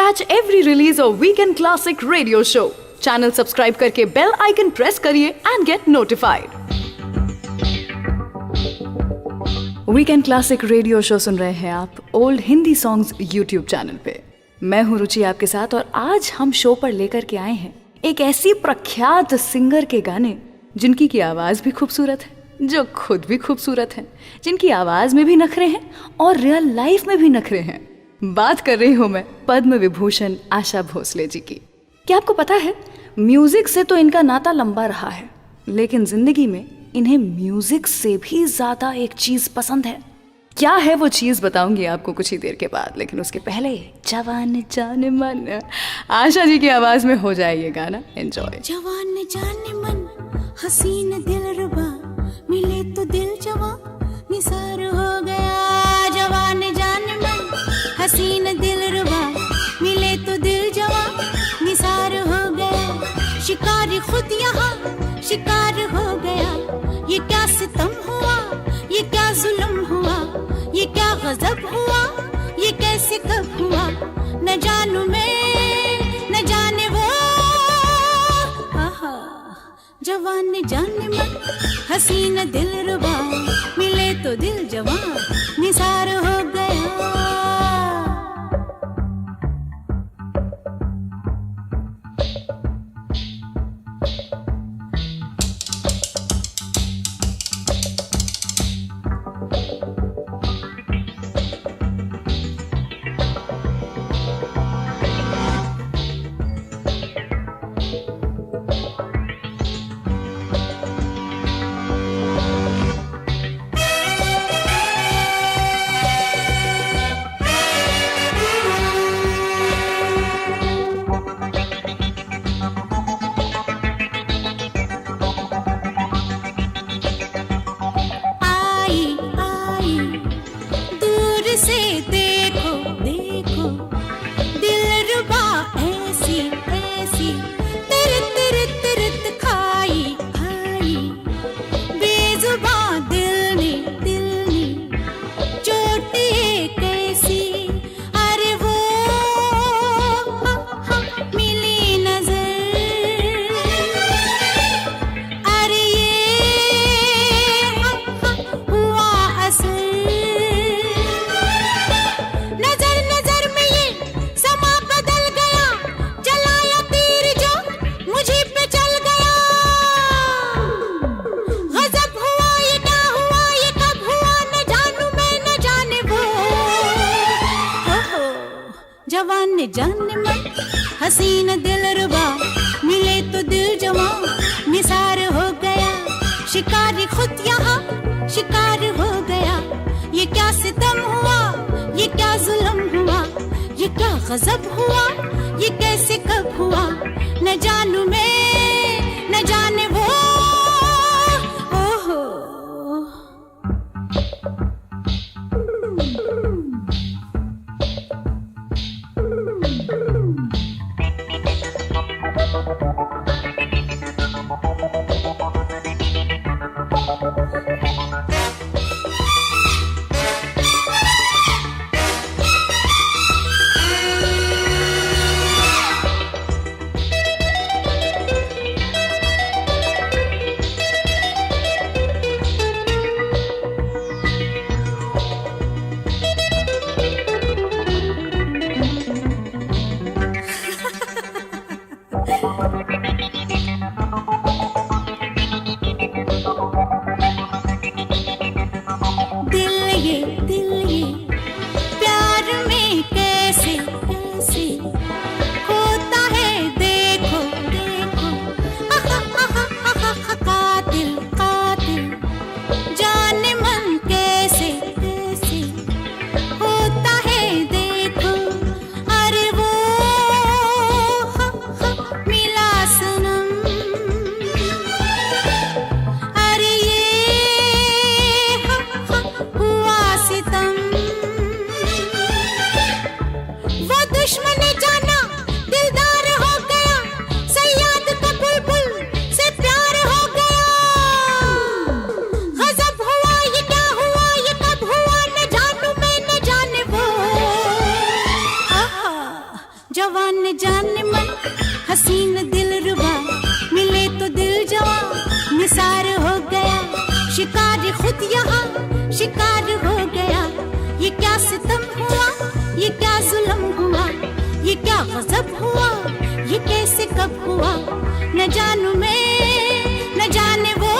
Catch every release of Weekend Classic Radio Show. Channel subscribe करके bell icon press करिए and get notified. Weekend classic radio show सुन रहे हैं आप old Hindi songs YouTube channel पे। मैं हूं रुचि आपके साथ और आज हम शो पर लेकर के आए हैं एक ऐसी प्रख्यात सिंगर के गाने जिनकी की आवाज़ भी खूबसूरत है, जो खुद भी खूबसूरत है, जिनकी आवाज़ में भी नखरे हैं और रियल लाइफ में भी नखरे हैं। बात कर रही हूँ मैं पद्म विभूषण आशा भोसले जी की। क्या आपको पता है, म्यूजिक से तो इनका नाता लंबा रहा है, लेकिन जिंदगी में इन्हें म्यूजिक से भी ज्यादा एक चीज पसंद है। क्या है वो चीज बताऊंगी आपको कुछ ही देर के बाद, लेकिन उसके पहले जवान जान मन आशा जी की आवाज में हो जाए ये गाना। एंजॉय। जवान जान मन हसीन दिलरुबा, मिले तो दिल जवां निसार हो गया। जवान जान मन हसीन दिलरुबा, मिले तो दिल जवां निसार हो गया। शिकारी खुद यहाँ शिकार हो गया। ये क्या सितम हुआ, ये क्या जुल्म हुआ, ये क्या गजब हुआ, ये कैसे कब हुआ, न जानू मैं न जाने वो। आहा, जवान जाने मन हसीन दिलरुबा, मिले तो दिल जवां निसार हो गया। जाने मन हसीन दिलरुबा, मिले तो दिल जवां निसार हो गया। शिकारी खुद यहाँ शिकार हो गया। ये क्या सितम हुआ, ये क्या जुल्म हुआ, ये क्या गजब हुआ, ये कैसे कब हुआ, न जानू मैं न जाने वो। ओहो जवान जान मन हसीन दिलरुबा मिले तो दिल जवां निसार हो गया। शिकार खुद यहाँ शिकार हो गया। ये क्या सितम हुआ, ये क्या जुल्म हुआ, ये क्या गजब हुआ, ये कैसे कब हुआ, न जानू मैं न जाने वो।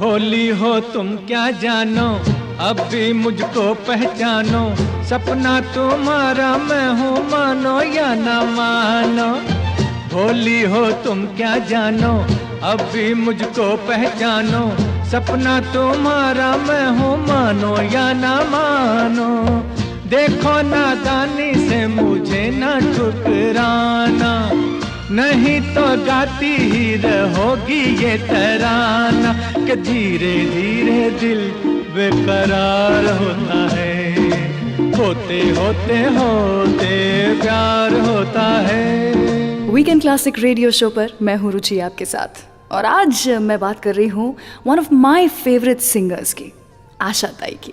भोली हो तुम क्या जानो, अब भी मुझको पहचानो। सपना तुम्हारा मैं हूँ, मानो या ना मानो। भोली हो तुम क्या जानो, अब भी मुझको पहचानो। सपना तुम्हारा मैं हूँ, मानो या ना मानो। देखो नादानी से मुझे न ठुकराना, नहीं तो गाती ही रहोगी ये तराना कि धीरे धीरे दिल बेकरार होता है, होते होते होते प्यार होता है। वीकेंड क्लासिक रेडियो शो पर मैं हूँ रुचि आपके साथ, और आज मैं बात कर रही हूँ one of my favourite singers की, आशा ताई की।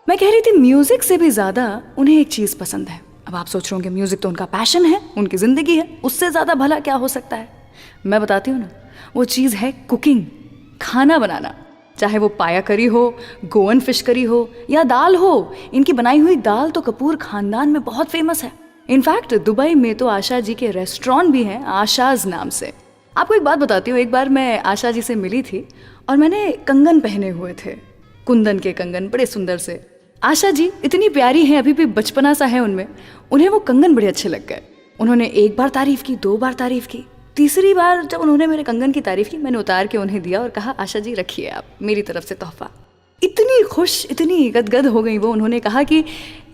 मैं कह रही थी म्यूजिक से भी ज़्यादा उन्हें एक चीज़ पसंद है। अब आप सोच रहे होंगे म्यूजिक तो उनका पैशन है, उनकी ज़िंदगी है, उससे ज़्यादा भला क्या हो सकता है। मैं बताती हूँ ना, वो चीज़ है कुकिंग, खाना बनाना। चाहे वो पाया करी हो, गोवन फिश करी हो या दाल हो, इनकी बनाई हुई दाल तो कपूर खानदान में बहुत फेमस है। इनफैक्ट दुबई में तो आशा जी के रेस्टोरेंट भी हैं आशाज नाम से। आपको एक बात बताती हूँ, एक बार मैं आशा जी से मिली थी और मैंने कंगन पहने हुए थे, कुंदन के कंगन, बड़े सुंदर से। आशा जी इतनी प्यारी हैं, अभी भी बचपना सा है उनमें। उन्हें वो कंगन बड़े अच्छे लग गए। उन्होंने एक बार तारीफ की, 2 बार तारीफ की, तीसरी बार जब उन्होंने मेरे कंगन की तारीफ की, मैंने उतार के उन्हें दिया और कहा आशा जी रखिए आप, मेरी तरफ से तोहफा। इतनी खुश, इतनी गदगद हो गई वो। उन्होंने कहा कि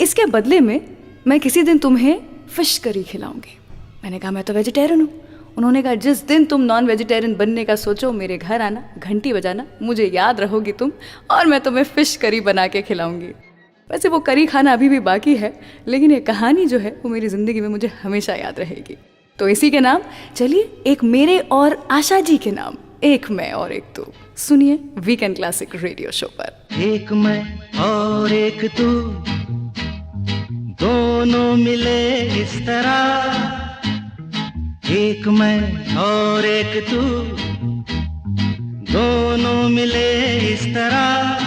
इसके बदले में मैं किसी दिन तुम्हें फिश करी खिलाऊंगी। मैंने कहा मैं तो वेजिटेरियन हूँ। उन्होंने कहा जिस दिन तुम नॉन वेजिटेरियन बनने का सोचो, मेरे घर आना, घंटी बजाना, मुझे याद रहोगी तुम, और मैं तुम्हें फिश करी बना के खिलाऊंगी। वैसे वो करी खाना अभी भी बाकी है, लेकिन ये कहानी जो है वो मेरी ज़िंदगी में मुझे हमेशा याद रहेगी। तो इसी के नाम चलिए एक मेरे और आशा जी के नाम, एक मैं और एक तू, सुनिए वीकेंड क्लासिक रेडियो शो पर। एक मैं और एक तू, दोनों मिले इस तरह। एक मैं और एक तू, दोनों मिले इस तरह।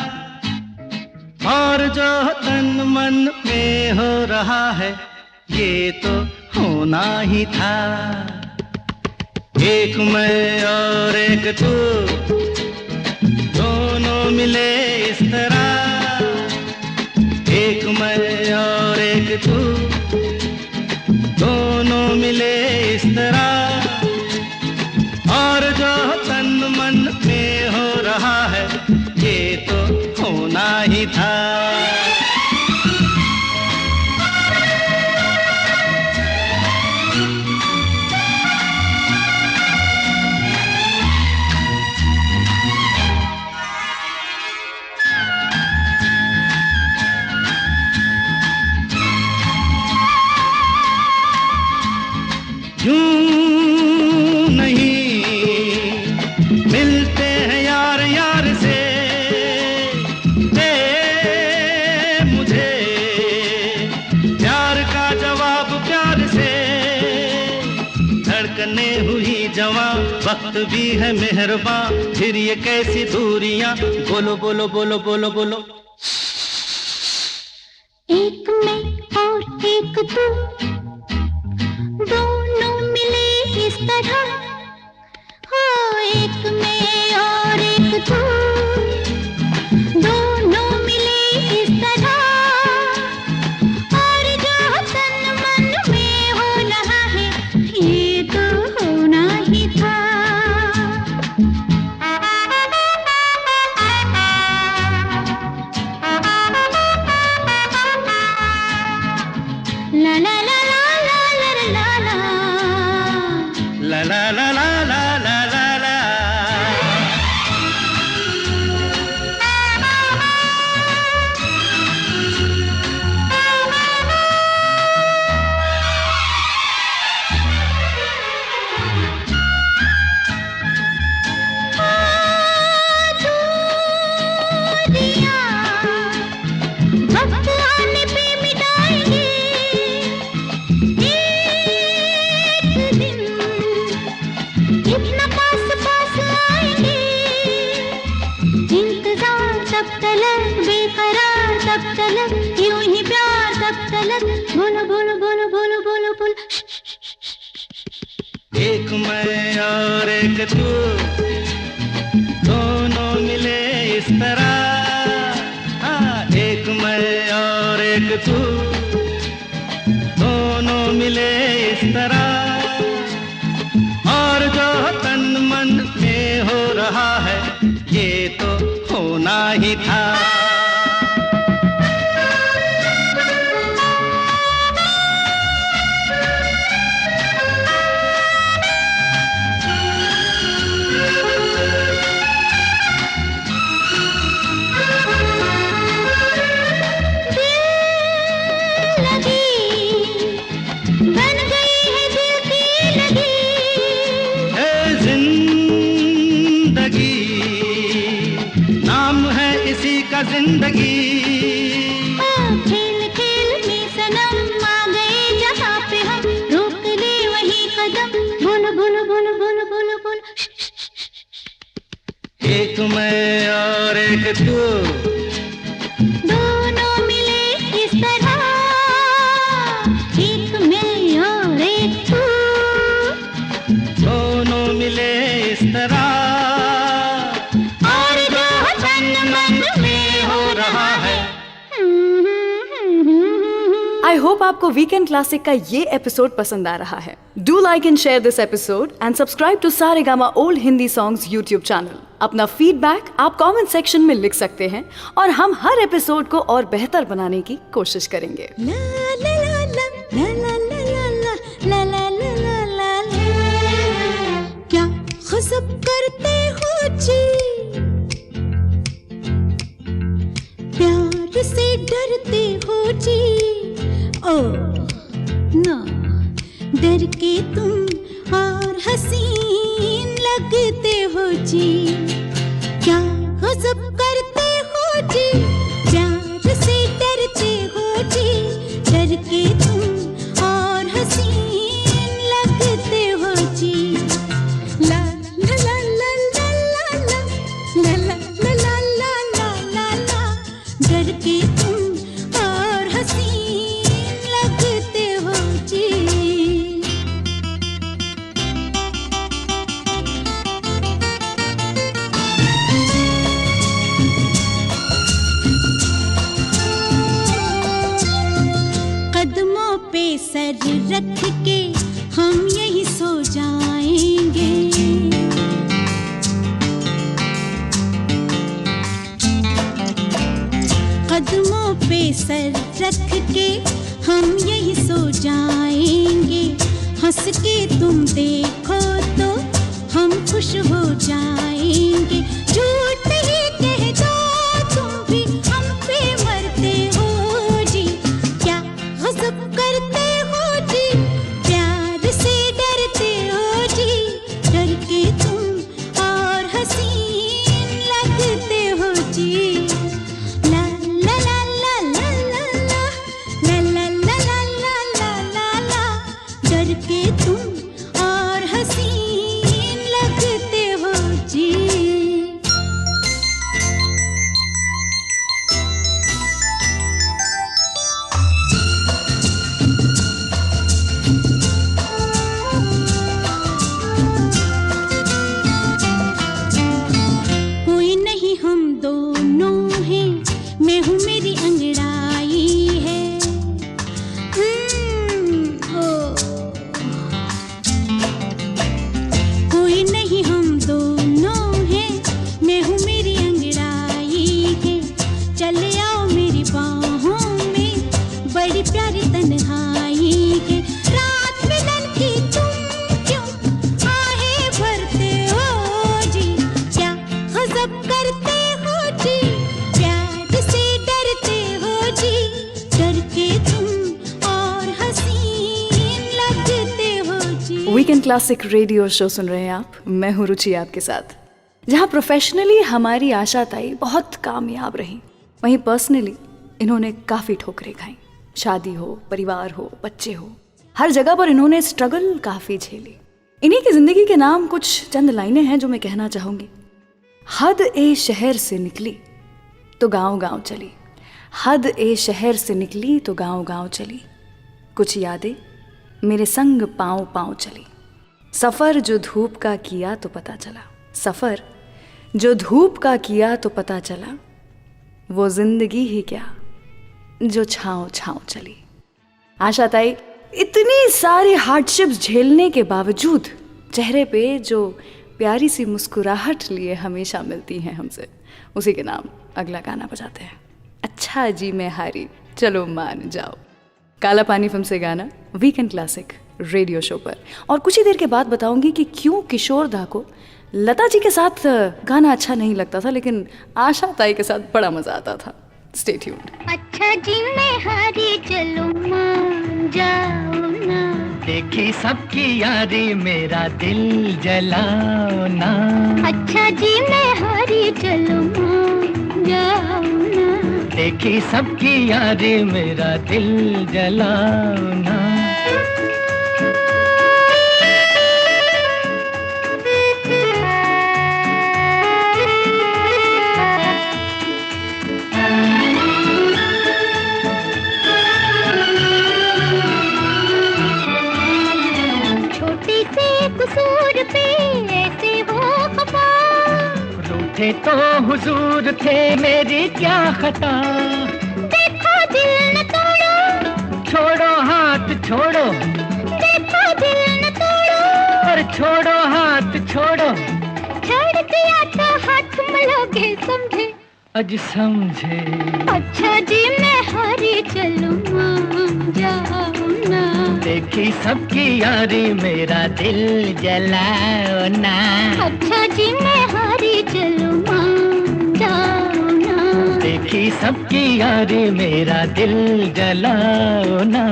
और जो तन मन में हो रहा है, ये तो होना ही था। एक मैं और एक तू, दोनों मिले इस तरह। एक मैं और एक तू, दोनों मिले इस तरह। और जो तन मन में हो रहा है, ये तो होना ही था। यूं नहीं मिलते हैं यार यार से, दे मुझे प्यार का जवाब प्यार से। धड़कने हुई जवां, वक्त भी है मेहरबान, फिर ये कैसी दूरियां। बोलो बोलो बोलो बोलो बोलो। एक मैं और एक तू, दोनों मिले इस तरह। हो एक मैं और एक तू, दोनों मिले इस तरह। और जो तन मन में हो रहा है, ये तो होना ही था। ला ला ला ला ला ला ला ला ला ला ला ला ला ला ला ला। वक्त आने पे मिटाएंगे एक दिन, इतना पास पास आएंगे। इंतजार तब तलक, बेकरार तब तलक, यूं ही प्यार तब तलक। बोलो बोलो बोलो बोलो बोलो बोलो। एक मैं और एक तू, दोनों मिले इस तरह। हाँ, एक मैं और एक तू, दोनों मिले इस तरह। और जो तन मन में हो रहा है, ये तो होना ही था। जिंदगी। खेल खेल में सनम आ गए जहाँ पे हम, रोक ले वही कदम, बोल बोल बोल बोल बोल बोल। एक मैं और एक तू, दोनों मिले इस तरह, एक मैं और एक तू, दोनों मिले इस तरह, और जो तन मन में हो रहा है। आई होप आपको वीकेंड क्लासिक का ये एपिसोड पसंद आ रहा है। Do like and share this episode and subscribe to Saregama old Hindi songs YouTube channel. अपना फीडबैक आप कमेंट सेक्शन में लिख सकते हैं और हम हर एपिसोड को और बेहतर बनाने की कोशिश करेंगे। ला ला ला ला ला ला ला ला ला ला ला ला ला। क्या गज़ब करते हो जी, प्यार से डरते हो जी। ओ ना, डर के तुम और हसीन लगते हो जी। क्या गज़ब करते हो जी, प्यार से डरते हो जी। डर के तुम और हसीन लगते हो जी। ला ला ला ला ला ला ला ला ला ला ला ला ला ला। डर के तुम और हसीन लगते हो जी। कदमों पे सर रख के हम यही सो जाएंगे। कदमों पे सर रख के हम यही सो जाएंगे। हंस के तुम देखो तो हम खुश हो जाएंगे। झूठ ही कह दो तुम भी हम पे मरते हो जी। क्या गज़ब करते हो जी, प्यार से डरते हो जी। डर के तुम और हसीन लगते हो जी। ला ला ला ला ला ला ला ला ला ला ला ला ला ला। डर के तुम और हसीन लगते हो जी। कोई नहीं हम दोनों हैं, मैं हूँ मेरी अंगड़ाई है। कोई नहीं हम दोनों हैं, मैं हूँ मेरी अंगड़ाई है। चले आओ मेरी बाहों में, बड़ी प्यारी तन्हाई है। रात मिलन की तुम क्यों आहें भरते हो जी। क्या गज़ब करते हो जी, प्यार से डरते हो जी। डर के तुम और हसीन लगते हो जी। वीकेंड क्लासिक रेडियो शो सुन रहे हैं आप। मैं हूँ रुचि आपके साथ। जहाँ प्रोफेशनली हमारी आशा ताई बहुत कामयाब रही, वहीं पर्सनली इन्होंने काफ़ी ठोकरें खाई। शादी हो, परिवार हो, बच्चे हो, हर जगह पर इन्होंने स्ट्रगल काफ़ी झेली। इन्हीं की ज़िंदगी के नाम कुछ चंद लाइनें हैं जो मैं कहना चाहूँगी। हद ए शहर से निकली तो गाँव गाँव चली, हद ए शहर से निकली तो गाँव गाँव चली। कुछ यादें मेरे संग पाँव पाँव चली। सफ़र जो धूप का किया तो पता चला, सफ़र जो धूप का किया तो पता चला। वो जिंदगी ही क्या जो छाँव छाँव चली। आशा ताई इतनी सारी हार्डशिप्स झेलने के बावजूद चेहरे पे जो प्यारी सी मुस्कुराहट लिए हमेशा मिलती हैं हमसे, उसी के नाम अगला गाना बजाते हैं। अच्छा जी मैं हारी चलो मान जाओ। काला पानी फिल्म से गाना वीकेंड क्लासिक रेडियो शो पर। और कुछ ही देर के बाद बताऊंगी कि क्यों किशोर दा को लता जी के साथ गाना अच्छा नहीं लगता था, लेकिन आशा ताई के साथ बड़ा मजा आता था। Stay tuned. अच्छा जी मैं हारी चलो मान जाओ ना। देखी सबकी यारी मेरा दिल जलाओ ना। अच्छा अच्छा जी मैं हारी चलूं जाऊं ना। देखी सबकी यारी मेरा दिल जलाओ ना। कसूर पे ऐसे हो खफा, रूठे तो हुजूर थे मेरी क्या खता। देखो दिल न तोड़ो, छोड़ो हाथ छोड़ो, देखो दिल न तोड़ो, और छोड़ो हाथ छोड़ो। छोड़ दिया तो हाथ मलोगे समझे, अज समझे। अच्छा जी मैं हारी चलूं जाऊं ना। देखी सबकी यारी मेरा दिल जलाओ ना। अच्छा जी मैं हारी चलूं जाऊं ना। देखी सबकी यारी मेरा दिल जलाओ ना।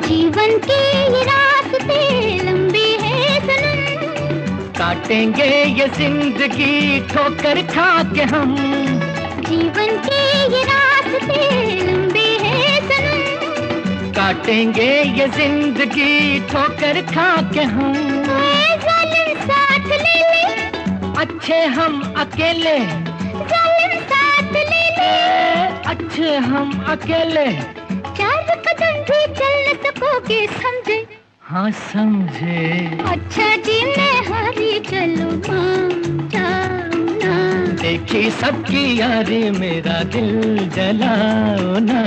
जीवन के ये रास्ते लंबे हैं सनम, काटेंगे ये जिंदगी ठोकर खा के हम। जीवन के ये रास्ते लंबे हैं सनम, काटेंगे ये जिंदगी ठोकर खा के हम। जालिम साथ ले ले, अच्छे हम अकेले, जालिम साथ ले ले, अच्छे हम अकेले। चार कदम भी चल न सकोगे समझे, हाँ समझे। अच्छा जी मैं हारी चलूं जाऊं ना। देखी सबकी यारी मेरा दिल जलाओ ना।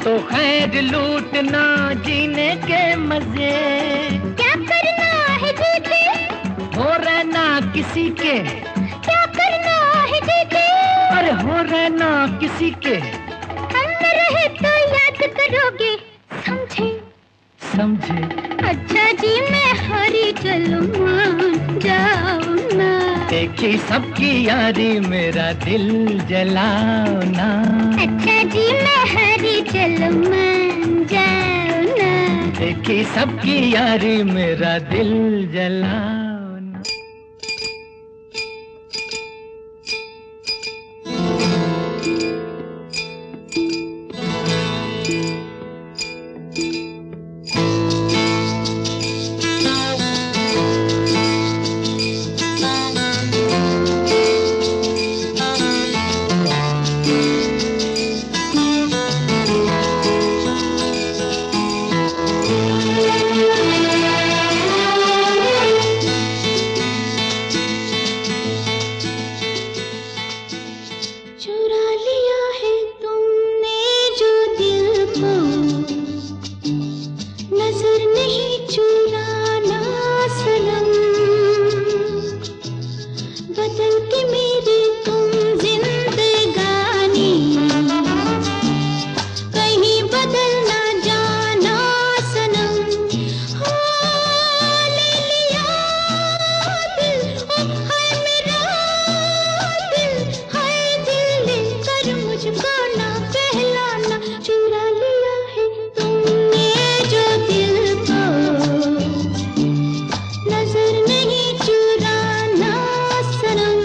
तो खैर लूटना जीने के मजे, क्या करना है जीते, हो रहना किसी के। क्या करना है जीते, अरे हो रहना किसी के। हम रहे तो याद करोगे समझे, समझे। अच्छा जी मैं हारी चलूं जाऊं ना। देखी सबकी यारी मेरा दिल जलाओ ना। अच्छा जी मैं हारी चलूं जाऊं ना। देखी सबकी यारी मेरा दिल जलाओ ना। नजर नहीं चुराना सनम।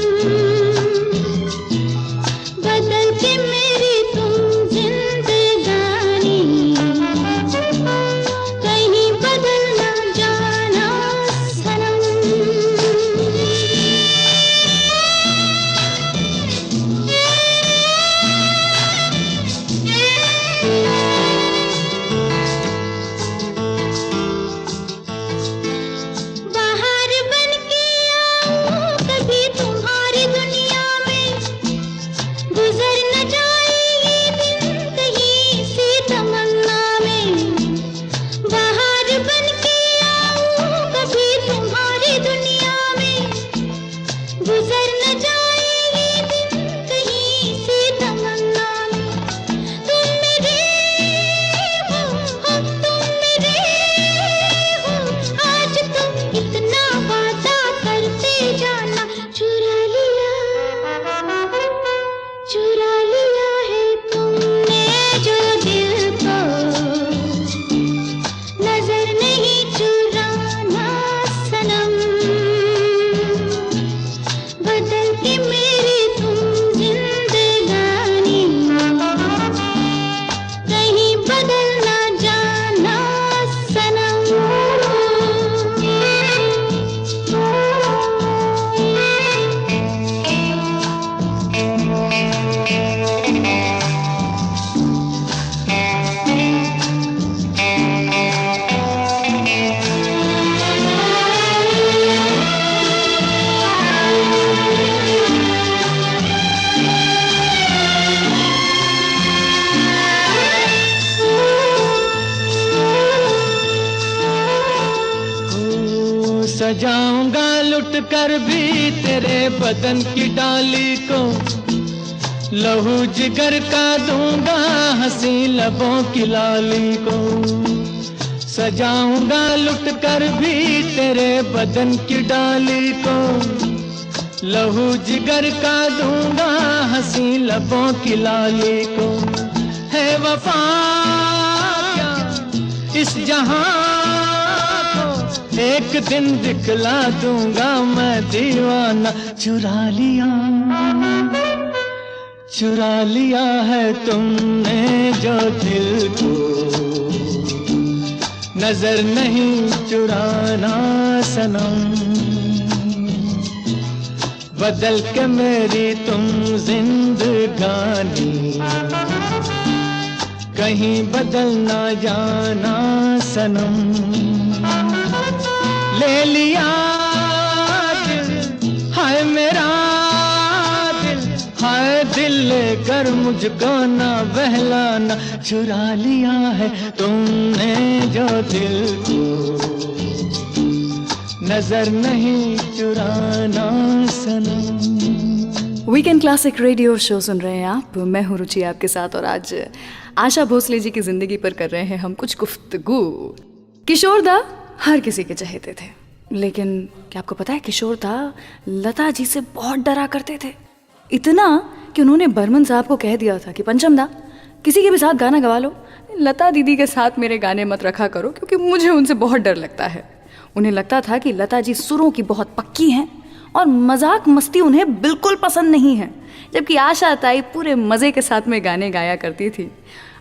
जाए ये दिन कहीं से तमन्ना में। तुम मेरे हो, तुम मेरे हो, आज तुम इतना वादा करते जाना। चुरा लिया है तुमने जो दिल को, नजर नहीं चुराना सनम। बदल के मेरी तुम जिंदगानी, कहीं बदल ना जाना सनम। सजाऊंगा लुट कर भी तेरे बदन की डाली को, लहू जिगर का दूंगा हंसी लबों की लाली को। सजाऊंगा लुट कर भी तेरे बदन की डाली को, लहू जिगर का दूंगा हंसी लबों की लाली को। है वफा क्या इस जहां को, एक दिन दिखला दूंगा मैं दीवाना। चुरा लिया है तुमने जो दिल को, नजर नहीं चुराना सनम। बदल के मेरी तुम जिंदगानी, कहीं बदल ना जाना सनम। ले लिया दिल, हाय मेरा दिल, हाय दिल लेकर मुझको ना बहलाना। चुरा लिया है तुमने जो दिल को, नजर नहीं चुराना सनम। वीकेंड क्लासिक रेडियो शो सुन रहे हैं आप। मैं हूँ रुचि आपके साथ और आज आशा भोसले जी की जिंदगी पर कर रहे हैं हम कुछ गुफ्तगू। किशोर दा हर किसी के चहेते थे, लेकिन क्या आपको पता है किशोर दा लता जी से बहुत डरा करते थे। इतना कि उन्होंने बर्मन साहब को कह दिया था कि पंचम दा किसी के भी साथ गाना गवा लो, लता दीदी के साथ मेरे गाने मत रखा करो, क्योंकि मुझे उनसे बहुत डर लगता है। उन्हें लगता था कि लता जी सुरों की बहुत पक्की हैं और मजाक मस्ती उन्हें बिल्कुल पसंद नहीं है, जबकि आशा ताई पूरे मज़े के साथ में गाने गाया करती थी।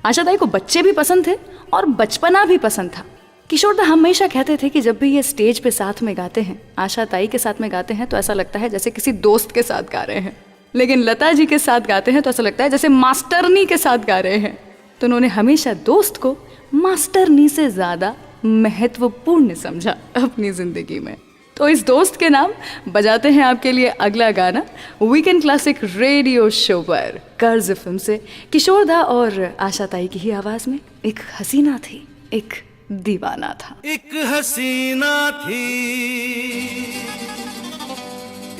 आशा ताई को बच्चे भी पसंद थे और बचपना भी पसंद था। किशोर दा हमेशा कहते थे कि जब भी ये स्टेज पे साथ में गाते हैं, आशा ताई के साथ में गाते हैं, तो ऐसा लगता है जैसे किसी दोस्त के साथ गा रहे हैं, लेकिन लता जी के साथ गाते हैं तो ऐसा लगता है जैसे मास्टरनी के साथ गा रहे हैं। तो उन्होंने हमेशा दोस्त को मास्टरनी से ज़्यादा महत्वपूर्ण समझा अपनी ज़िंदगी में। तो इस दोस्त के नाम बजाते हैं आपके लिए अगला गाना वीकेंड क्लासिक रेडियो शो पर कर्ज फिल्म से, किशोर दा और आशा ताई की ही आवाज़ में। एक हसीना थी, एक दीवाना था। एक हसीना थी,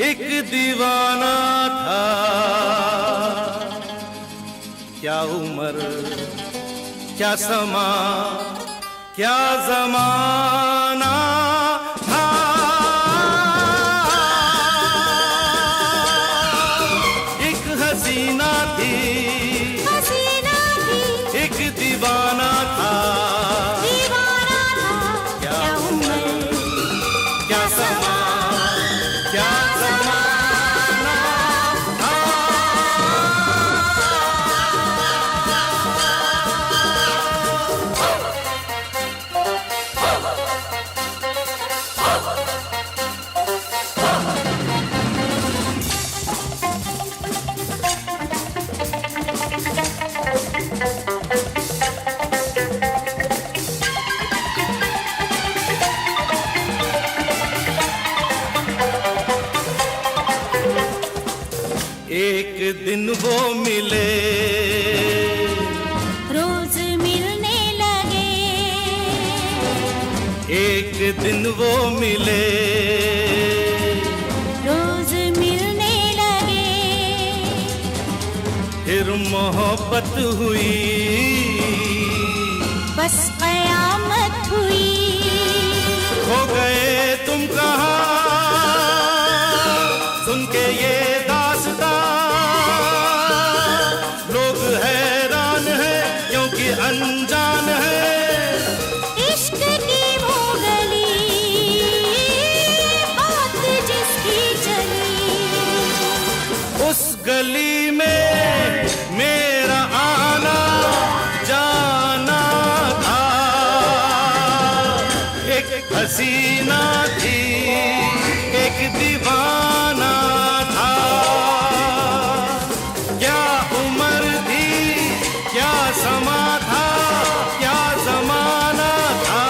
एक दीवाना था, क्या उम्र क्या समा क्या जमाना था। एक हसीना थी, एक दीवाना था, क्या उम्र क्या समा क्या जमाना था। एक दिन वो मिले, रोज मिलने लगे, एक दिन वो मिले, रोज मिलने लगे। फिर मोहब्बत हुई, बस कयामत हुई। खो गए तुम कहाँ सुन के ये दास्तां, लोग हैरान हैं क्योंकि अनजान है। इश्क की वो गली, बात जिसकी चली, उस गली में मेरा आना जाना था। एक हसीना थी, एक दीवाना था। क्या उम्र थी, क्या समा था, क्या जमाना था।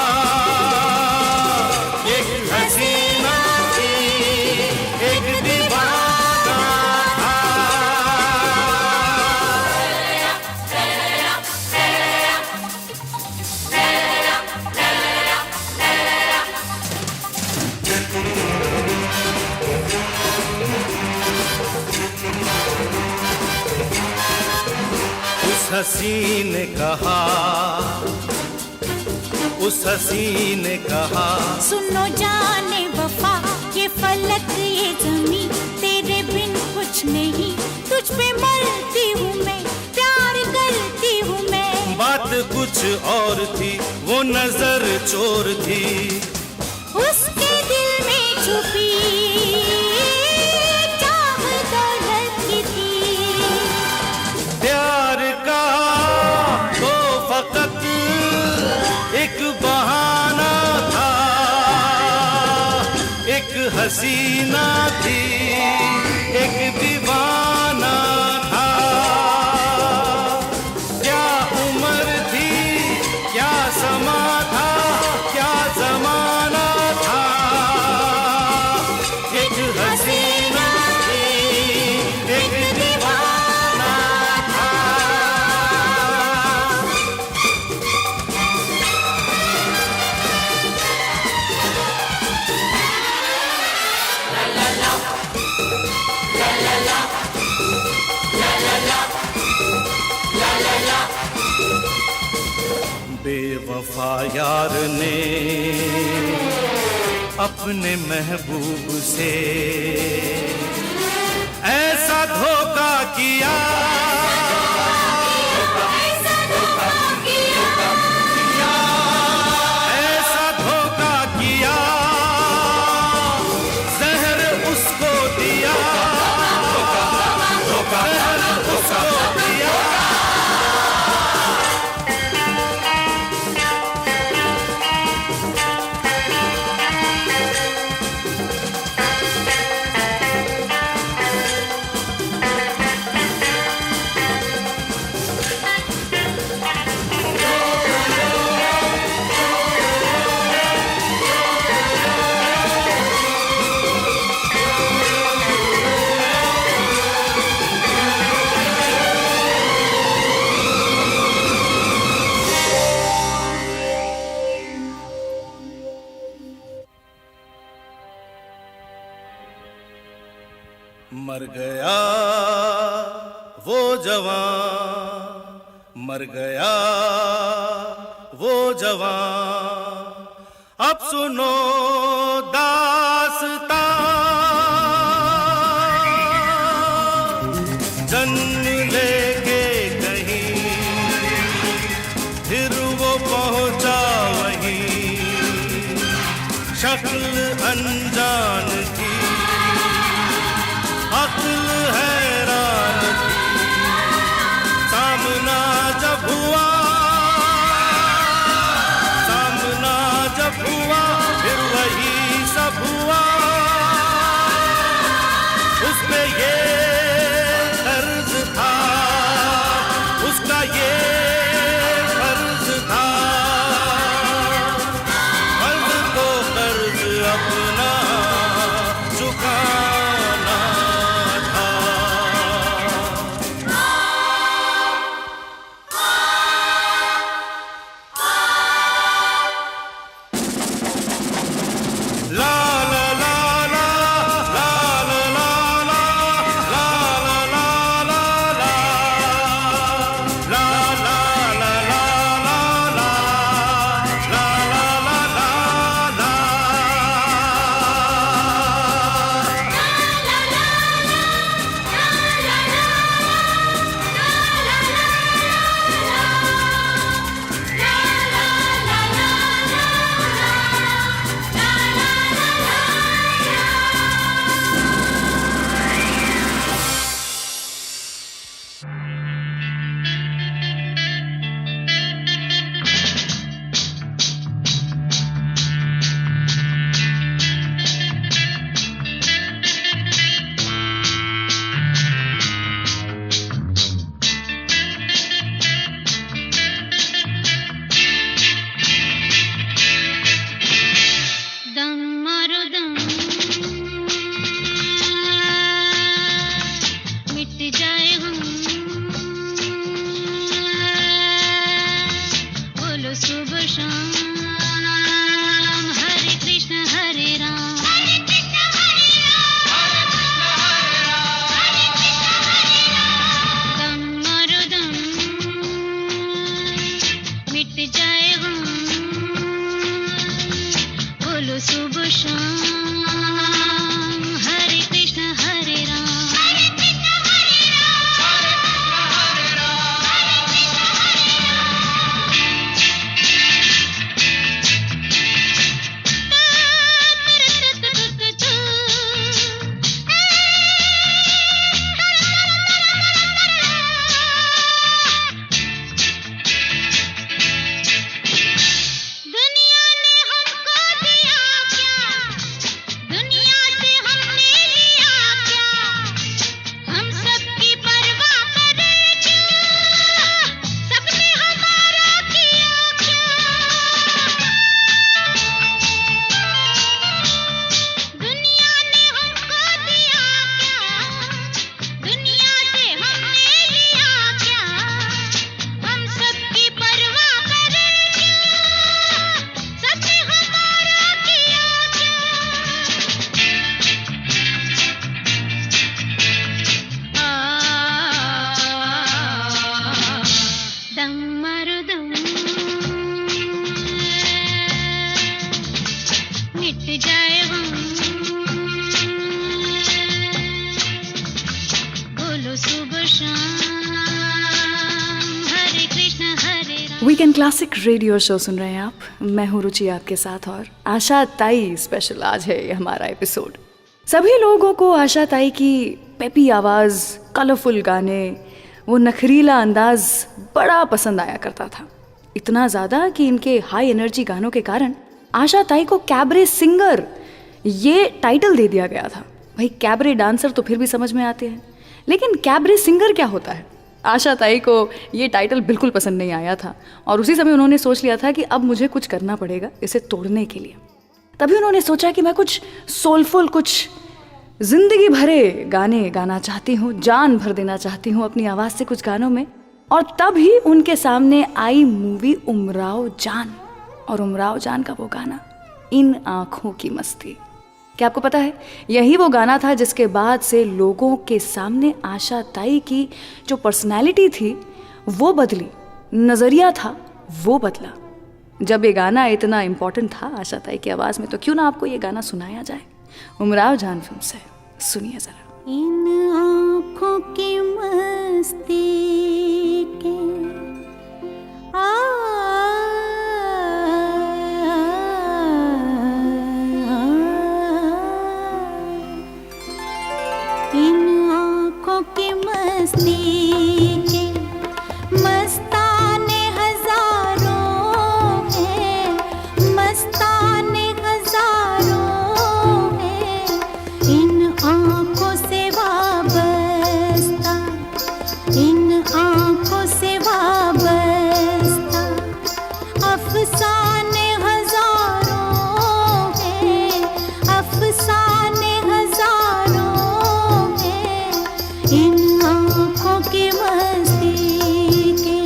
एक हसीना थी, एक दीवाना था। उस हसी ने कहा, उस हसी ने कहा, सुनो जाने वफा, ये फलक ये जमी, तेरे बिन कुछ नहीं, तुझ पे मरती हूँ मैं, प्यार करती हूँ मैं। बात कुछ और थी, वो नजर चोर थी, उसके दिल में छुपी चाह दौलत की थी। प्यार का तो फकत एक बहाना था। एक हसीना थी, एक दीवाना था। क्या उम्र थी, क्या समा था, क्या जमाना था। एक हसीना थी, एक दीवाना था। बेवफा यार ने अपने महबूब से ऐसा धोखा किया, ऐसा धोखा किया। जहर उसको दिया, जहर उसको दिया। मर गया वो जवान, मर गया वो जवान। अब सुनो दास्तां, जन्म लेके कहीं फिर वो पहुंचा वहीं। शक्ल अनजान की, अक्ल हैरान थी। सामना जब हुआ, सामना जब हुआ, फिर वही सब हुआ। उस पे ये कर्ज था, उसका ये फर्ज था। कर्ज को कर्ज अपना वीकेंड क्लासिक रेडियो शो सुन रहे हैं आप। मैं हूँ रुचि आपके साथ और आशा ताई स्पेशल आज है ये हमारा एपिसोड। सभी लोगों को आशा ताई की पेपी आवाज़, कलरफुल गाने, वो नखरीला अंदाज बड़ा पसंद आया करता था। इतना ज़्यादा कि इनके हाई एनर्जी गानों के कारण आशा ताई को कैबरे सिंगर ये टाइटल दे दिया गया था। भाई कैबरे डांसर तो फिर भी समझ में आते हैं, लेकिन कैबरे सिंगर क्या होता है? आशा ताई को ये टाइटल बिल्कुल पसंद नहीं आया था और उसी समय उन्होंने सोच लिया था कि अब मुझे कुछ करना पड़ेगा इसे तोड़ने के लिए। तभी उन्होंने सोचा कि मैं कुछ सोलफुल, कुछ जिंदगी भरे गाने गाना चाहती हूँ, जान भर देना चाहती हूँ अपनी आवाज़ से कुछ गानों में। और तभी उनके सामने आई मूवी उमराव जान, और उमराव जान का वो गाना इन आँखों की मस्ती। क्या आपको पता है, यही वो गाना था जिसके बाद से लोगों के सामने आशा ताई की जो पर्सनैलिटी थी वो बदली, नज़रिया था वो बदला। जब ये गाना इतना इम्पोर्टेंट था आशा ताई की आवाज़ में, तो क्यों ना आपको ये गाना सुनाया जाए। उमराव जान फिल्म से सुनिए ज़रा। इन आँखों की मस्ती के इन आँखों की मस्ती के मस्ताने हजारों हैं, मस्ताने हजारों हैं। इन आँखों से वाबस्ता, इन आँखों से वाबस्ता अफसाने हजारों हैं, अफसाने हजारों हैं। इन आँखों की मस्ती के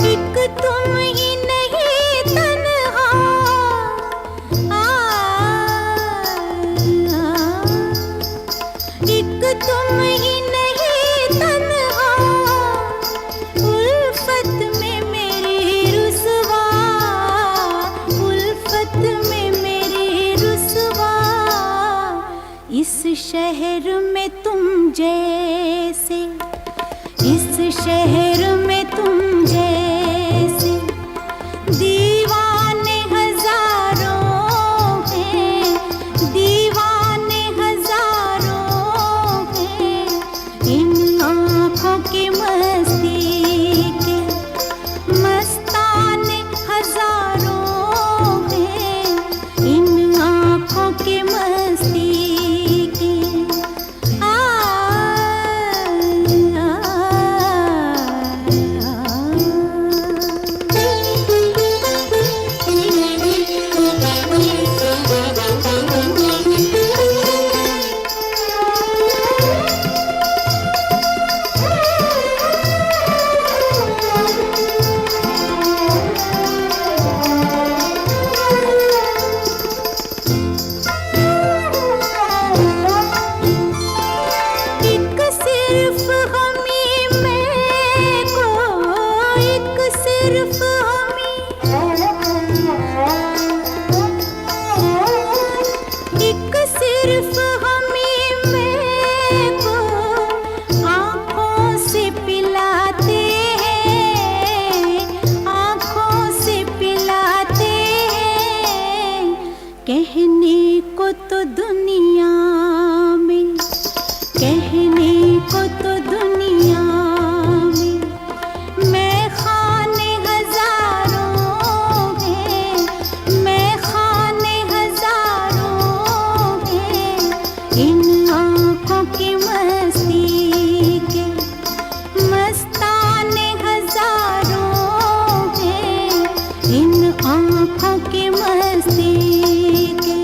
एक तुम ही नहीं तन्हा, एक तुम ही नहीं तन्हा, उल्फत में मेरी रुसवा, उल्फत में मेरी रुसवा। इस शहर में तुम जैसे, इस शहर में तुम जैसे दीवाने हजारों हैं, दीवाने हजारों हैं। इन आँखों की मस्ती के मस्ताने हजारों हैं। इन आँखों की मस्ती के एक सिर्फ हमी में को, एक सिर्फ हमी, एक सिर्फ हमी में को आँखों से पिलाते हैं, आँखों से पिलाते हैं। कहने को तो दुनिया में, कहने को तो दुनिया में मैं खाने हजारों हैं, मैं खाने हजारों हैं। इन आँखों की मस्ती के मस्ताने हजारों हैं। इन आँखों की मस्ती के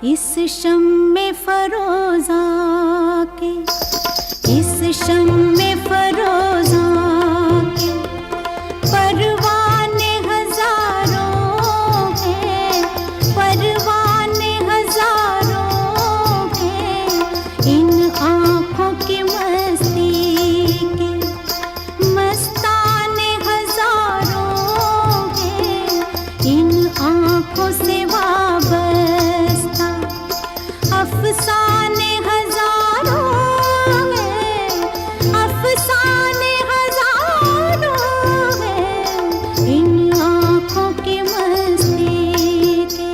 इस शम्मे फरोज़ा के, इस शम्मे फरोज़ा के परवाने हजारों हैं, परवाने हजारों हैं। इन आँखों की मस्ती के मस्ताने हजारों हैं, इन आँखों से वाबस्ता अफसाने हजारों हैं, अफसाने हजारों हैं। इन आँखों की मस्ती के।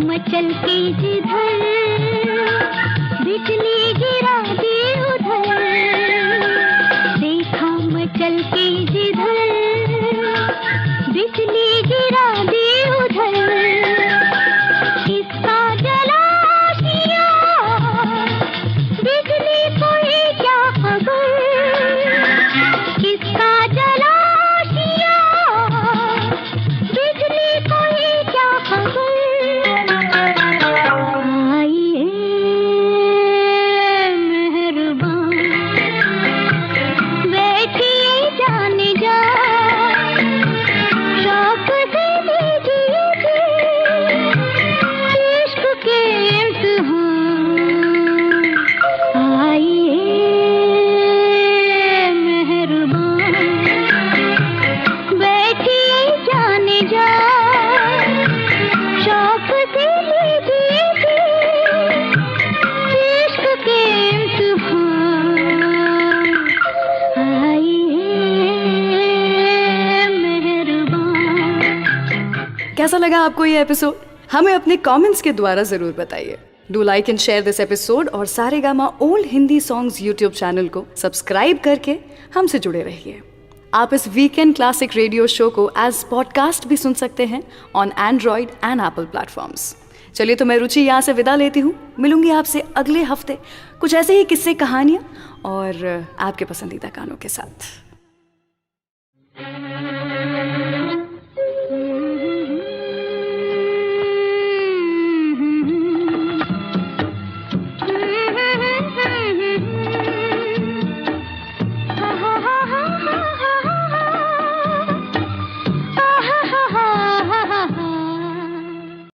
मचल के जिधर बिजली गिरा दी उधर, देखा मचल के जिधर बिजली गिरा दी उधर। किसका जला दिया बिजली को ये क्या खबर, किसका जला दिया बिजली को ये क्या खबर। कैसा लगा आपको ये एपिसोड? हमें अपने कमेंट्स के द्वारा जरूर बताइए। Do like and share this episode और Saregama old Hindi songs YouTube channel को सब्सक्राइब करके हमसे जुड़े रहिए। आप इस वीकेंड क्लासिक रेडियो शो को एज पॉडकास्ट भी सुन सकते हैं on Android and Apple platforms. चलिए तो मैं रुचि यहाँ से विदा लेती हूँ। मिलूंगी आपसे अगले हफ्ते कुछ ऐसे ही किस्से, कहानियाँ और आपके पसंदीदा गानों के साथ।